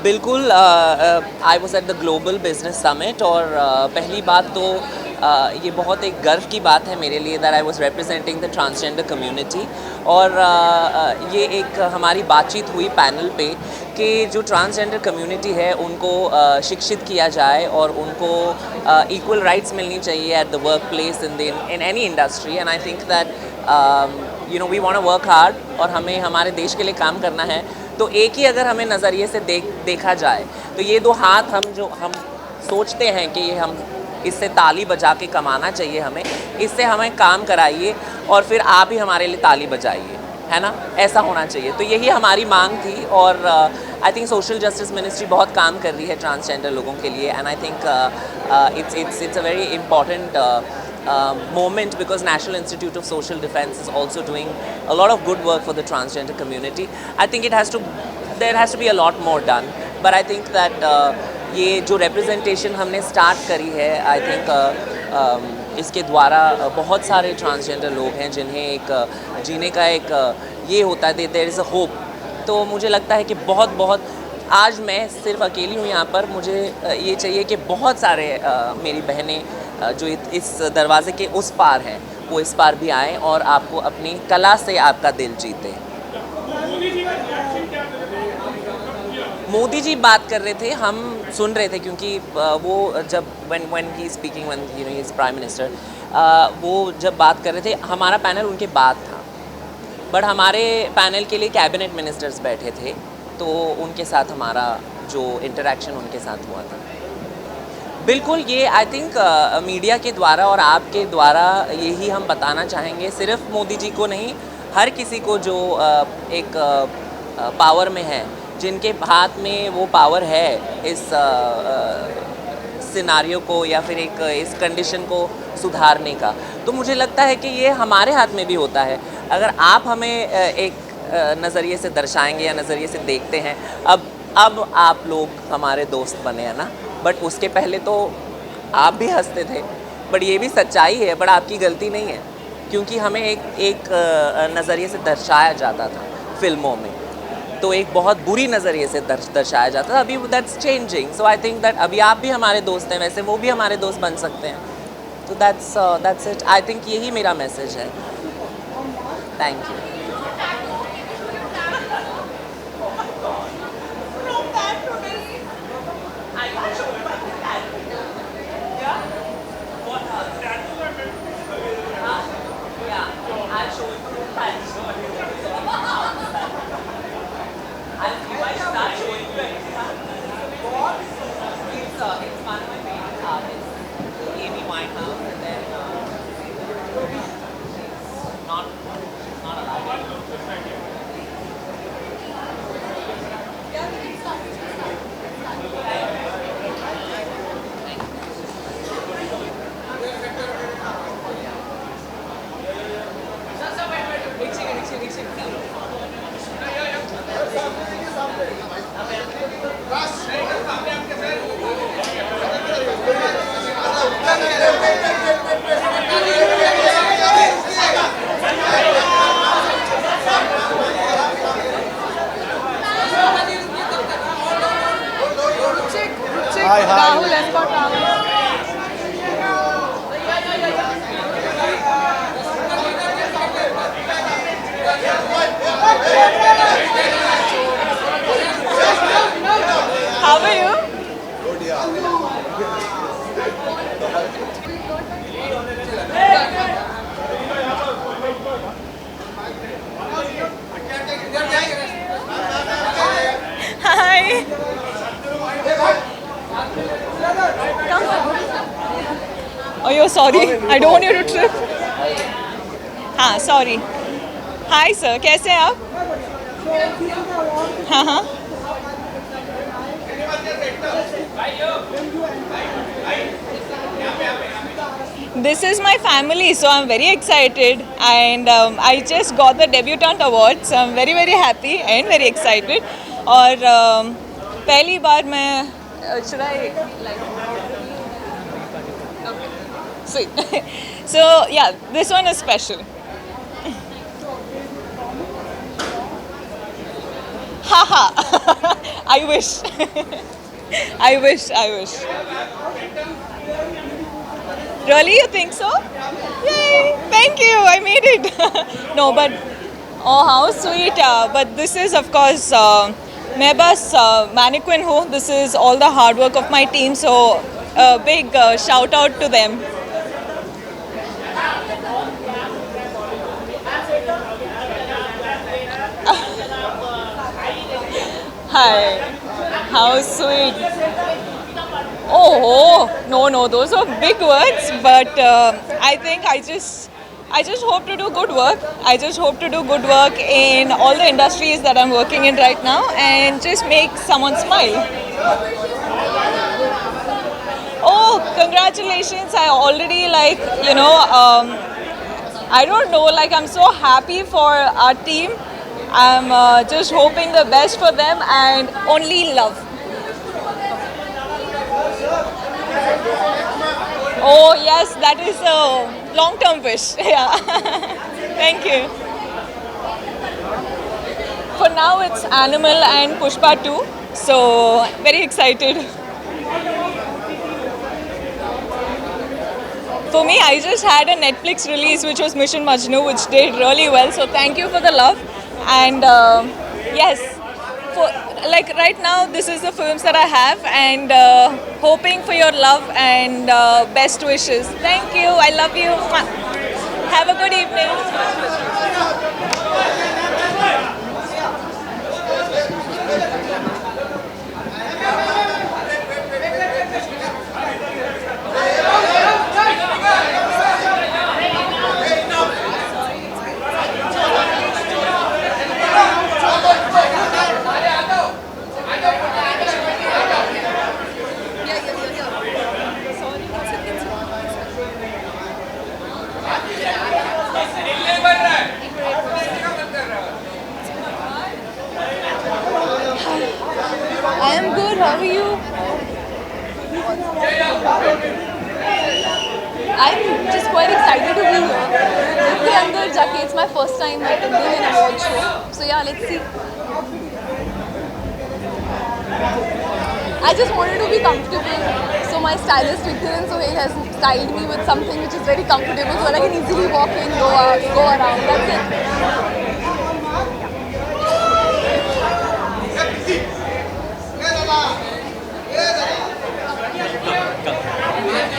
बिल्कुल I was at the global business summit और पहली बात तो ये बहुत एक गर्व की बात है मेरे लिए that I was representing the transgender community और ये एक हमारी बातचीत हुई पैनल पे कि जो ट्रांसजेंडर कम्युनिटी है उनको शिक्षित किया जाए और उनको इक्वल राइट्स मिलनी चाहिए at the work place in any industry and I think that you know we want to work hard और हमें हमारे देश के लिए काम करना है। तो एक ही अगर हमें नज़रिए से देखा जाए तो ये दो हाथ हम सोचते हैं कि ये हम इससे ताली बजा के कमाना चाहिए, हमें इससे हमें काम कराइए और फिर आप ही हमारे लिए ताली बजाइए, है ना, ऐसा होना चाहिए। तो यही हमारी मांग थी और I think social justice ministry बहुत काम कर रही है ट्रांसजेंडर लोगों के लिए and I think it's a very important moment because National Institute of Social Defense is also doing a lot of good work for the transgender community. I think there has to be a lot more done, but I think that ये जो representation हमने start करी है, I think इसके द्वारा बहुत सारे transgender लोग हैं जिन्हें एक जीने का एक ये होता है, there is a hope। तो मुझे लगता है कि बहुत आज मैं सिर्फ अकेली हूँ यहाँ पर, मुझे ये चाहिए कि बहुत सारे मेरी बहनें जो इस दरवाजे के उस पार हैं वो इस पार भी आएँ और आपको अपनी कला से आपका दिल जीते। मोदी जी बात कर रहे थे, हम सुन रहे थे क्योंकि वो जब when he is speaking, when you know he is prime minister, वो जब बात कर रहे थे हमारा पैनल उनके बाद था, बट हमारे पैनल के लिए कैबिनेट मिनिस्टर्स बैठे थे तो उनके साथ हमारा जो इंटरेक्शन उनके साथ हुआ था। बिल्कुल, ये आई थिंक मीडिया के द्वारा और आपके द्वारा यही हम बताना चाहेंगे, सिर्फ मोदी जी को नहीं, हर किसी को जो एक पावर में है, जिनके हाथ में वो पावर है इस सिनारियो को या फिर एक इस कंडीशन को सुधारने का, तो मुझे लगता है कि ये हमारे हाथ में भी होता है। अगर आप हमें एक नज़रिए से दर्शाएंगे या नज़रिए से देखते हैं, अब आप लोग हमारे दोस्त बने हैं ना, बट उसके पहले तो आप भी हंसते थे, बट ये भी सच्चाई है, बट आपकी गलती नहीं है क्योंकि हमें एक नज़रिए से दर्शाया जाता था फिल्मों में, तो एक बहुत बुरी नज़रिए से दर्शाया जाता था। अभी that's changing, so I think that अभी आप भी हमारे दोस्त हैं, वैसे वो भी हमारे दोस्त बन सकते हैं, तो दैट्स इट। आई थिंक यही मेरा मैसेज है। Thank you. Rahul has got Rahul. How are you? Hi. Oh, you're sorry. I don't want you to trip. हाँ, sorry. Hi sir, कैसे हैं आप? हाँ हाँ. This is my family, so I'm very excited. And I just got the debutante award, so I'm very very happy and very excited. और पहली बार मैं should I like sweet. So yeah, this one is special. Haha. I wish. I wish. I wish. Really, you think so? Yay! Thank you. I made it. No, but oh, how sweet. But this is, of course, मैं बस mannequin हूँ. This is all the hard work of my team. So a big shout out to them. Hi. How sweet. Oh, no, those are big words, but I just hope to do good work. I just hope to do good work in all the industries that I'm working in right now and just make someone smile. Oh, congratulations. I already I don't know, I'm so happy for our team. I'm just hoping the best for them and only love. Oh yes, that is a long-term wish. Yeah. Thank you. For now, it's Animal and Pushpa 2. So very excited. For me, I just had a Netflix release which was Mission Majnu, which did really well. So thank you for the love. And yes, for right now, this is the films that I have, and hoping for your love and best wishes. Thank you. I love you. Have a good evening. I am good. How are you? I'm just quite excited to be here. With Andar Jake, it's my first time attending an award show. So yeah, let's see. I just wanted to be comfortable. So my stylist Victor and Sohail has styled me with something which is very comfortable so that I can easily walk in, go out, go around. That's it.